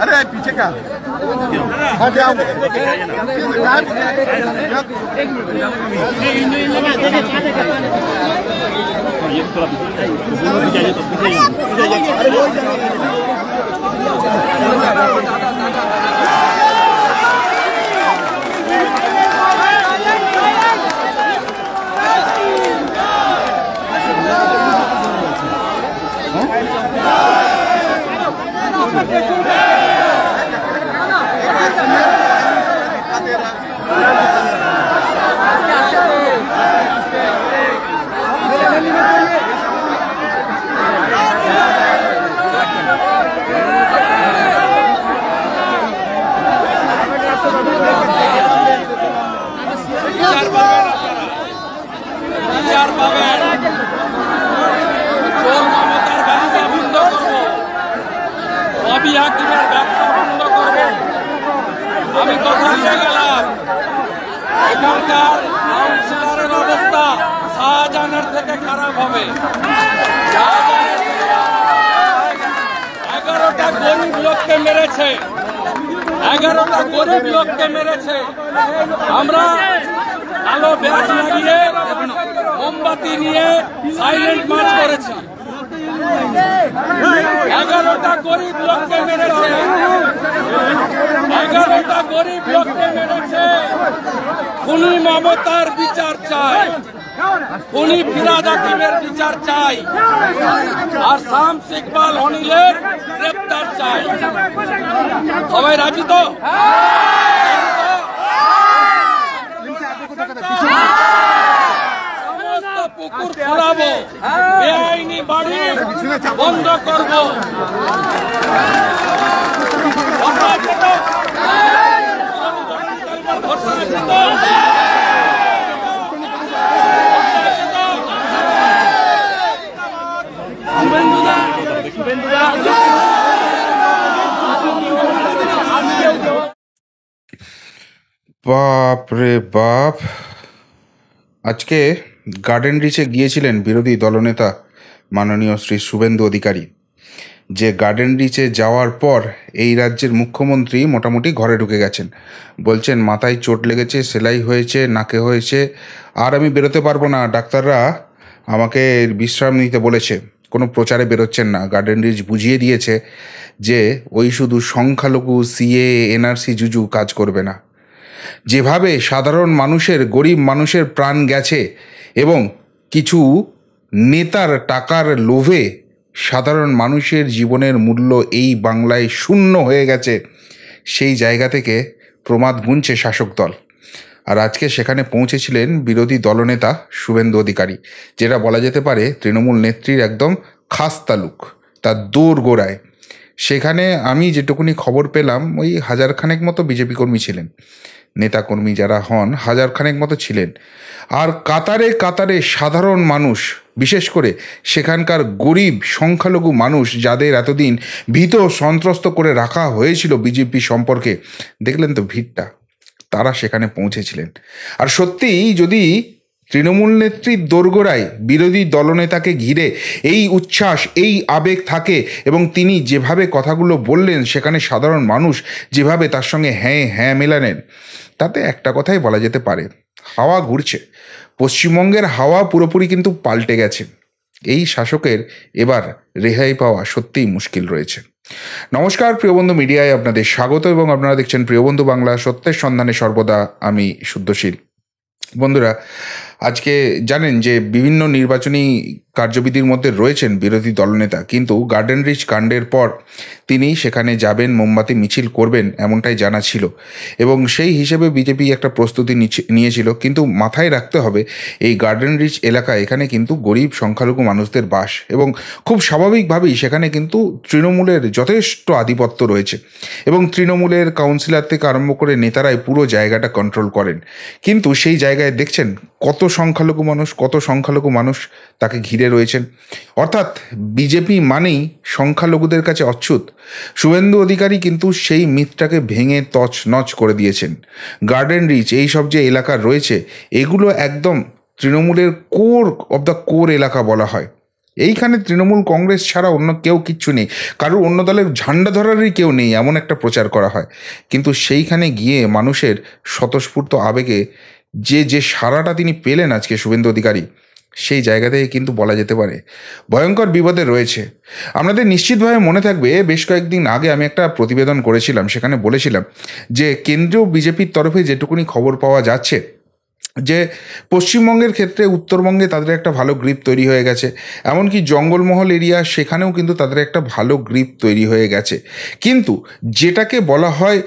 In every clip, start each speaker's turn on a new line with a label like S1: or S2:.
S1: अरे पीछे का हाँ क्या ये थोड़ा चाहिए तो আমি কথা দিয়ে গেলাম এখানকার কাউন্সিলরের অবস্থা শাহজাহানের থেকে খারাপ হবে। 11টা গরিব লোককে মেরেছে, 11টা গরিব লোককে মেরেছে। আমরা আলো ব্যাচ লাগিয়ে মোমবাতি নিয়ে সাইলেন্ট মার্চ করেছি। 11টা গরিব লোককে মেরেছে, 11টা গরিব লোককে মেরেছে। খুনি মমতার বিচার চাই, খুনি ফিরাদ হাকিমের বিচার চাই, আর শামস ইকবাল অনিলের গ্রেপ্তার চাই। সবাই রাজি তো? সমস্ত পুকুর খোলাবো, বেআইনি বাড়ি বন্ধ করবো।
S2: বাপ রে বাপ, আজকে গার্ডেন রিচে গিয়েছিলেন বিরোধী দলনেতা মাননীয় শ্রী শুভেন্দু অধিকারী। যে গার্ডেন রিচে যাওয়ার পর এই রাজ্যের মুখ্যমন্ত্রী মোটামুটি ঘরে ঢুকে গেছেন, বলছেন মাথায় চোট লেগেছে, সেলাই হয়েছে, নাকে হয়েছে, আর আমি বেরোতে পারবো না, ডাক্তাররা আমাকে বিশ্রাম নিতে বলেছে। কোনো প্রচারে বেরোচ্ছেন না। গার্ডেন রিচ বুঝিয়ে দিয়েছে যে ওই শুধু সংখ্যালঘু সিএ এনআরসি জুজু কাজ করবে না। যেভাবে সাধারণ মানুষের, গরিব মানুষের প্রাণ গেছে এবং কিছু নেতার টাকার লোভে সাধারণ মানুষের জীবনের মূল্য এই বাংলায় শূন্য হয়ে গেছে, সেই জায়গা থেকে প্রমাদ গুনছে শাসক দল। আর আজকে সেখানে পৌঁছেছিলেন বিরোধী দলনেতা শুভেন্দু অধিকারী, যেটা বলা যেতে পারে তৃণমূল নেত্রীর একদম খাস তালুক, তার দৌড় গোড়ায়। সেখানে আমি যেটুকুনি খবর পেলাম, ওই 1000 খানেক মতো বিজেপি কর্মী ছিলেন, নেতাকর্মী যারা হন 1000 খানেক মতো ছিলেন। আর কাতারে কাতারে সাধারণ মানুষ, বিশেষ করে সেখানকার গরিব সংখ্যালঘু মানুষ, যাদের এতদিন ভীত সন্ত্রস্ত করে রাখা হয়েছিল বিজেপি সম্পর্কে, দেখলেন তো ভিড়টা, তারা সেখানে পৌঁছেছিলেন। আর সত্যিই যদি তৃণমূল নেত্রীর দোরগোড়ায় বিরোধী দলনেতাকে ঘিরে এই উচ্ছ্বাস, এই আবেগ থাকে এবং তিনি যেভাবে কথাগুলো বললেন, সেখানে সাধারণ মানুষ যেভাবে তার সঙ্গে হ্যাঁ হ্যাঁ মেলালেন, তাতে একটা কথাই বলা যেতে পারে, হাওয়া ঘুরছে। পশ্চিমবঙ্গের হাওয়া পুরোপুরি কিন্তু পাল্টে গেছে। এই শাসকের এবার রেহাই পাওয়া সত্যিই মুশকিল রয়েছে। নমস্কার, প্রিয়বন্ধু মিডিয়ায় আপনাদের স্বাগত এবং আপনারা দেখছেন প্রিয়বন্ধু বাংলা, সত্যের সন্ধানে সর্বদা আমি শুদ্ধশীল। বন্ধুরা, আজকে জানেন যে বিভিন্ন নির্বাচনী কার্যবিধির মধ্যে রয়েছেন বিরোধী দলনেতা, কিন্তু গার্ডেন রিচ কাণ্ডের পর তিনি সেখানে যাবেন, মোমবাতি মিছিল করবেন এমনটাই জানা ছিল এবং সেই হিসেবে বিজেপি একটা প্রস্তুতি নিয়েছিল। কিন্তু মাথায় রাখতে হবে এই গার্ডেন রিচ এলাকা, এখানে কিন্তু গরিব সংখ্যালঘু মানুষদের বাস এবং খুব স্বাভাবিকভাবেই সেখানে কিন্তু তৃণমূলের যথেষ্ট আধিপত্য রয়েছে এবং তৃণমূলের কাউন্সিলর থেকে আরম্ভ করে নেতারাই পুরো জায়গাটা কন্ট্রোল করেন। কিন্তু সেই জায়গায় দেখছেন কত সংখ্যালঘু মানুষ তাকে ঘিরে রয়েছেন। অর্থাৎ বিজেপি মানেই সংখ্যালঘুদের কাছে অচ্যুত। শুভেন্দু অধিকারী কিন্তু সেই মিথটাকে ভেঙে তছনছ করে দিয়েছেন। গার্ডেন রিচ এই সব যে এলাকা রয়েছে, এগুলো একদম তৃণমূলের কোর অব দ্য কোর এলাকা বলা হয়। এইখানে তৃণমূল কংগ্রেস ছাড়া অন্য কেউ কিচ্ছু নেই, কারোর অন্য দলের ঝান্ডা ধরারই কেউ নেই, এমন একটা প্রচার করা হয়। কিন্তু সেইখানে গিয়ে মানুষের স্বতঃস্ফূর্ত আবেগে যে সাড়াটা তিনি পেলেন আজকে শুভেন্দু অধিকারী, সেই জায়গা থেকে কিন্তু বলা যেতে পারে ভয়ঙ্কর বিপদে রয়েছে। আপনাদের নিশ্চিতভাবে মনে থাকবে বেশ কয়েকদিন আগে আমি একটা প্রতিবেদন করেছিলাম, সেখানে বলেছিলাম যে কেন্দ্রীয় বিজেপির তরফে যেটুকুনি খবর পাওয়া যাচ্ছে যে পশ্চিমবঙ্গের ক্ষেত্রে উত্তরবঙ্গে তাদের একটা ভালো গ্রিপ তৈরি হয়ে গেছে, এমনকি জঙ্গলমহল এরিয়া সেখানেও কিন্তু তাদের একটা ভালো গ্রিপ তৈরি হয়ে গেছে। কিন্তু যেটাকে বলা হয়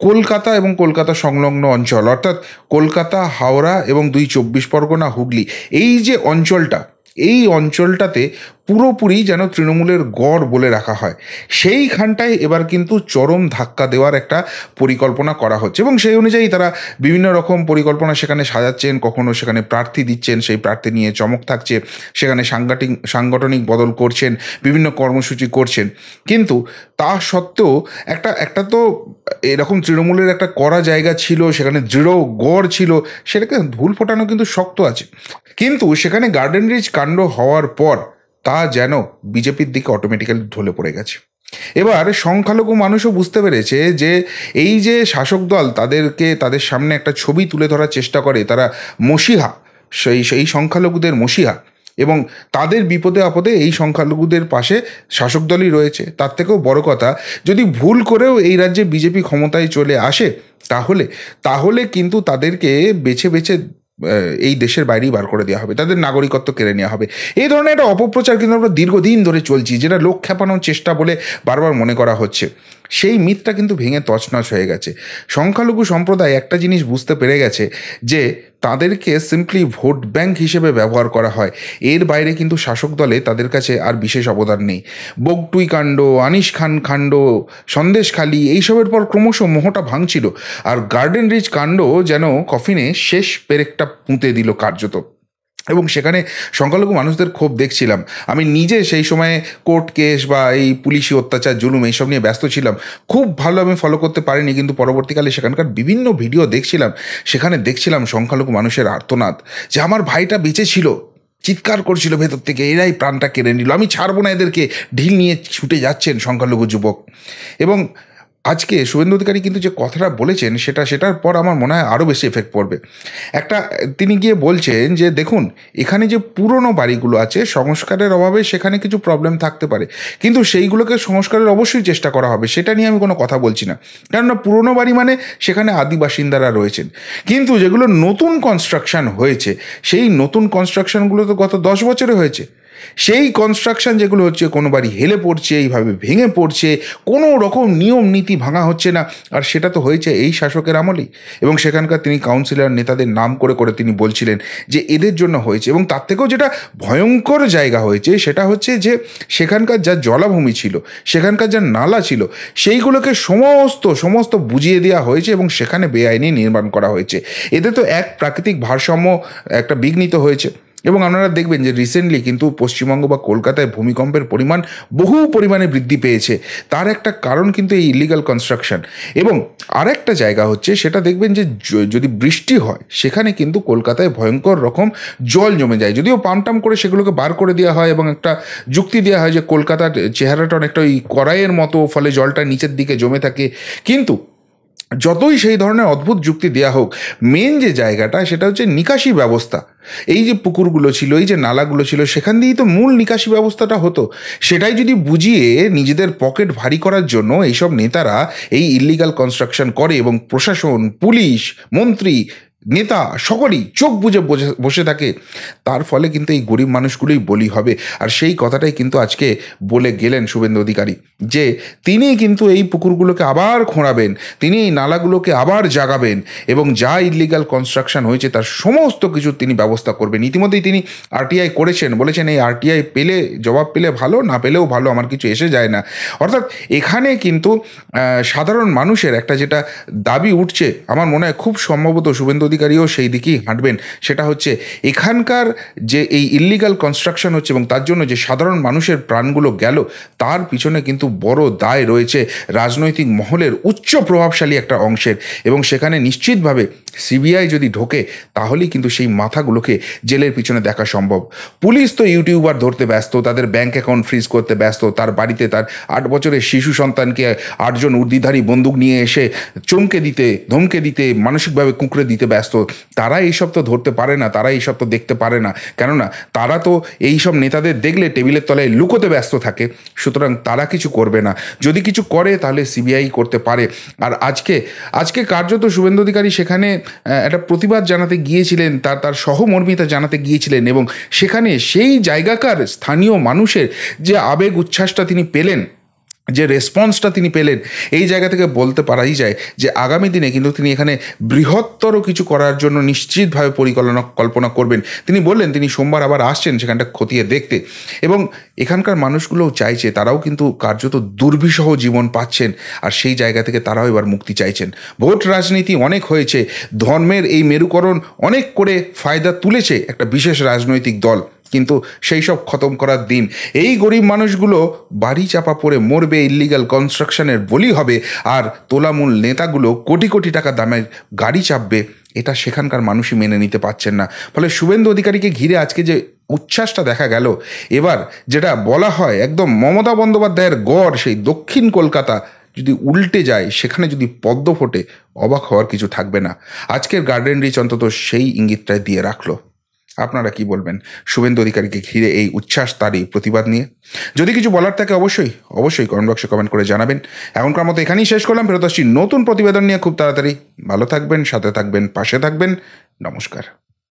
S2: কলকাতা এবং কলকাতা সংলগ্ন অঞ্চল, অর্থাৎ কলকাতা, হাওড়া এবং 2 চব্বিশ পরগনা, হুগলি, এই যে অঞ্চলটা, এই অঞ্চলটাতে পুরোপুরি যেন তৃণমূলের গড় বলে রাখা হয়। সেইখানটায় এবার কিন্তু চরম ধাক্কা দেওয়ার একটা পরিকল্পনা করা হচ্ছে এবং সেই অনুযায়ী তারা বিভিন্ন রকম পরিকল্পনা সেখানে সাজাচ্ছেন। কখনো সেখানে প্রার্থী দিচ্ছেন, সেই প্রার্থী নিয়ে চমক থাকছে, সেখানে সাংগঠনিক বদল করছেন, বিভিন্ন কর্মসূচি করছেন। কিন্তু তা সত্ত্বেও একটা তো এরকম তৃণমূলের একটা কড়া জায়গা ছিল, সেখানে দৃঢ় গড় ছিল, সেটাকে ধুল ফোটানো কিন্তু শক্ত আছে। কিন্তু সেখানে গার্ডেন রিচ কাণ্ড হওয়ার পর তা যেন বিজেপির দিকে অটোমেটিক্যালি ঢলে পড়ে গেছে। এবার সংখ্যালঘু মানুষও বুঝতে পেরেছে যে এই যে শাসক দল তাদের সামনে একটা ছবি তুলে ধরার চেষ্টা করে, তারা মসিহা, সেই সংখ্যালঘুদের মসিহা, এবং তাদের বিপদে আপদে এই সংখ্যালঘুদের পাশে শাসক দলই রয়েছে। তার থেকেও বড় কথা, যদি ভুল করেও এই রাজ্যে বিজেপি ক্ষমতায় চলে আসে তাহলে কিন্তু তাদেরকে বেছে বেছে এই দেশের বাইরেই বার করে দেওয়া হবে, তাদের নাগরিকত্ব কেড়ে নেওয়া হবে। এই ধরনের একটা অপপ্রচার কিন্তু আমরা দীর্ঘদিন ধরে চলছি, যেটা লোক খেপানোর চেষ্টা বলে বারবার মনে করা হচ্ছে। সেই মিথটা কিন্তু ভেঙে তছনছ হয়ে গেছে। সংখ্যালঘু সম্প্রদায় একটা জিনিস বুঝতে পেরে গেছে যে তাদেরকে সিম্পলি ভোট ব্যাংক হিসেবে ব্যবহার করা হয়, এর বাইরে কিন্তু শাসক দলে তাদের কাছে আর বিশেষ অবদান নেই। বগটুই কাণ্ড, আনিস খান কাণ্ড, সন্দেশখালি, এইসবের পর ক্রমশ মোহটা ভাঙছিল, আর গার্ডেন রিচ কাণ্ড যেন কফিনে শেষ পেরেকটা পুঁতে দিল কার্যত। এবং সেখানে সংখ্যালঘু মানুষদের ক্ষোভ দেখছিলাম। আমি নিজে সেই সময়ে কোর্ট কেস বা এই পুলিশি অত্যাচার, জুলুম, এইসব নিয়ে ব্যস্ত ছিলাম, খুব ভালো আমি ফলো করতে পারিনি। কিন্তু পরবর্তীকালে সেখানকার বিভিন্ন ভিডিও দেখছিলাম, সেখানে দেখছিলাম সংখ্যালঘু মানুষের আর্তনাদ যে আমার ভাইটা বেঁচে ছিল, চিৎকার করছিল ভেতর থেকে, এরাই প্রাণটা কেড়ে নিল, আমি ছাড়বো না এদেরকে, ঢিল নিয়ে ছুটে যাচ্ছেন সংখ্যালঘু যুবক। এবং আজকে শুভেন্দু অধিকারী কিন্তু যে কথাটা বলেছেন সেটার পর আমার মনে হয় আরও বেশি এফেক্ট পড়বে। তিনি গিয়ে বলছেন যে দেখুন, এখানে যে পুরনো বাড়িগুলো আছে, সংস্কারের অভাবে সেখানে কিছু প্রবলেম থাকতে পারে, কিন্তু সেইগুলোকে সংস্কারের অবশ্যই চেষ্টা করা হবে, সেটা নিয়ে আমি কোনো কথা বলছি না। কেননা পুরনো বাড়ি মানে সেখানে আদি বাসিন্দারা রয়েছেন। কিন্তু যেগুলো নতুন কনস্ট্রাকশন হয়েছে, সেই নতুন কনস্ট্রাকশনগুলো তো গত 10 বছরে হয়েছে। সেই কনস্ট্রাকশন যেগুলো হচ্ছে, কোনো বাড়ি হেলে পড়ছে, এইভাবে ভেঙে পড়ছে, কোনো রকম নিয়ম নীতি ভাঙা হচ্ছে না, আর সেটা তো হয়েছে এই শাসকের আমলেই। এবং সেখানকার তিনি কাউন্সিলর নেতাদের নাম করে করে তিনি বলছিলেন যে এদের জন্য হয়েছে। এবং তার থেকেও যেটা ভয়ঙ্কর জায়গা হয়েছে সেটা হচ্ছে যে সেখানকার যা জলাভূমি ছিল, সেখানকার যা নালা ছিল, সেইগুলোকে সমস্ত বুঝিয়ে দেওয়া হয়েছে এবং সেখানে বেআইনি নির্মাণ করা হয়েছে। এতে তো এক প্রাকৃতিক ভারসাম্য একটা বিঘ্নিত হয়েছে। এবং আপনারা দেখবেন যে রিসেন্টলি কিন্তু পশ্চিমবঙ্গ বা কলকাতায় ভূমিকম্পের পরিমাণ বহু পরিমাণে বৃদ্ধি পেয়েছে। তার একটা কারণ কিন্তু এই ইলিগাল কনস্ট্রাকশন। এবং আরেকটা জায়গা হচ্ছে, সেটা দেখবেন যে যদি বৃষ্টি হয় সেখানে কিন্তু কলকাতায় ভয়ঙ্কর রকম জল জমে যায়। যদিও পাম্পটাম করে সেগুলোকে বার করে দেওয়া হয় এবং একটা যুক্তি দেওয়া হয় যে কলকাতার চেহারাটা অনেকটা ওই কড়াইয়ের মতো, ফলে জলটা নিচের দিকে জমে থাকে। কিন্তু যতই সেই ধরনের অদ্ভুত যুক্তি দেওয়া হোক, মেন যে জায়গাটা সেটা হচ্ছে নিকাশি ব্যবস্থা। এই যে পুকুরগুলো ছিল, এই যে নালাগুলো ছিল, সেখান দিয়েই তো মূল নিকাশি ব্যবস্থাটা হতো। সেটাই যদি বুঝিয়ে নিজেদের পকেট ভারী করার জন্য এইসব নেতারা এই ইলিগাল কনস্ট্রাকশন করে এবং প্রশাসন, পুলিশ, মন্ত্রী নেতা সকলেই চোখ বুজে বসে থাকে, তার ফলে কিন্তু এই গরিব মানুষগুলোই বলি হবে। আর সেই কথাটাই কিন্তু আজকে বলে গেলেন শুভেন্দু অধিকারী, যে তিনি কিন্তু এই পুকুরগুলোকে আবার খোঁড়াবেন, তিনি এই নালাগুলোকে আবার জাগাবেন এবং যা ইলিগাল কনস্ট্রাকশন হয়েছে তার সমস্ত কিছু তিনি ব্যবস্থা করবেন। ইতিমধ্যেই তিনি আরটিআই করেছেন, বলেছেন এই আরটিআই পেলে, জবাব পেলে ভালো, না পেলেও ভালো, আমার কিছু এসে যায় না। অর্থাৎ এখানে কিন্তু সাধারণ মানুষের একটা যেটা দাবি উঠছে, আমার মনে হয় খুব সম্ভবত শুভেন্দু অধিকারীও সেই দিকেই হাঁটবেন, সেটা হচ্ছে এখানকার যে এই ইল্লিগাল কনস্ট্রাকশন হচ্ছে এবং তার জন্য যে সাধারণ মানুষের প্রাণগুলো গেল, তার পিছনে কিন্তু বড় দায় রয়েছে রাজনৈতিক মহলের উচ্চ প্রভাবশালী একটা অংশের। এবং সেখানে নিশ্চিতভাবে সিবিআই যদি ঢোকে তাহলেই কিন্তু সেই মাথাগুলোকে জেলের পিছনে দেখা সম্ভব। পুলিশ তো ইউটিউবার ধরতে ব্যস্ত, তাদের ব্যাঙ্ক অ্যাকাউন্ট ফ্রিজ করতে ব্যস্ত, তার বাড়িতে তার 8 বছরের শিশু সন্তানকে 8 জন উর্দিধারী বন্দুক নিয়ে এসে চমকে দিতে, ধমকে দিতে, মানসিকভাবে কুঁকড়ে দিতে ব্যস্ত। তারা এইসব তো ধরতে পারে না, তারা এইসব তো দেখতে পারে না, কেননা তারা তো এইসব নেতাদের দেখলে টেবিলের তলায় লুকোতে ব্যস্ত থাকে। সুতরাং তারা কিছু করবে না, যদি কিছু করে তাহলে সিবিআই করতে পারে। আর আজকে কার্যত শুভেন্দু অধিকারী সেখানে একটা প্রতিবাদ জানাতে গিয়েছিলেন, তার সহমর্মিতা জানাতে গিয়েছিলেন এবং সেখানে সেই জায়গাকার স্থানীয় মানুষের যে আবেগ উচ্ছ্বাসটা তিনি পেলেন, যে রেসপন্সটা তিনি পেলেন, এই জায়গা থেকে বলতে পারাই যায় যে আগামী দিনে কিন্তু তিনি এখানে বৃহত্তর কিছু করার জন্য নিশ্চিতভাবে কল্পনা করবেন। তিনি বললেন তিনি সোমবার আবার আসছেন সেখানটা খতিয়ে দেখতে, এবং এখানকার মানুষগুলোও চাইছে, তারাও কিন্তু কার্যত দুর্বিষহ জীবন পাচ্ছেন, আর সেই জায়গা থেকে তারাও এবার মুক্তি চাইছেন। ভোট রাজনীতি অনেক হয়েছে, ধর্মের এই মেরুকরণ অনেক করে ফায়দা তুলেছে একটা বিশেষ রাজনৈতিক দল, কিন্তু সেই সব খতম করার দিন। এই গরিব মানুষগুলো বাড়ি চাপা পড়ে মরবে, ইল্লিগাল কনস্ট্রাকশনের বলি হবে, আর তোলামূল নেতাগুলো কোটি কোটি টাকা দামের গাড়ি চাপবে, এটা সেখানকার মানুষই মেনে নিতে পারছেন না। ফলে শুভেন্দু অধিকারীকে ঘিরে আজকে যে উচ্ছ্বাসটা দেখা গেল, এবার যেটা বলা হয় একদম মমতা বন্দ্যোপাধ্যায়ের গড় সেই দক্ষিণ কলকাতা যদি উল্টে যায়, সেখানে যদি পদ্ম ফোটে, অবাক হওয়ার কিছু থাকবে না। আজকের গার্ডেন রিচ অন্তত সেই ইঙ্গিতটাই দিয়ে রাখলো। আপনারা কি বলবেন শুভেন্দু অধিকারীকে ঘিরে এই উচ্ছ্বাস, তার এই প্রতিবাদ নিয়ে? যদি কিছু বলার থাকে অবশ্যই কমেন্ট বক্সে কমেন্ট করে জানাবেন। এখনকার মতো এখানেই শেষ করলাম, ফেরত আসছি নতুন প্রতিবেদন নিয়ে খুব তাড়াতাড়ি। ভালো থাকবেন, সাথে থাকবেন, পাশে থাকবেন। নমস্কার।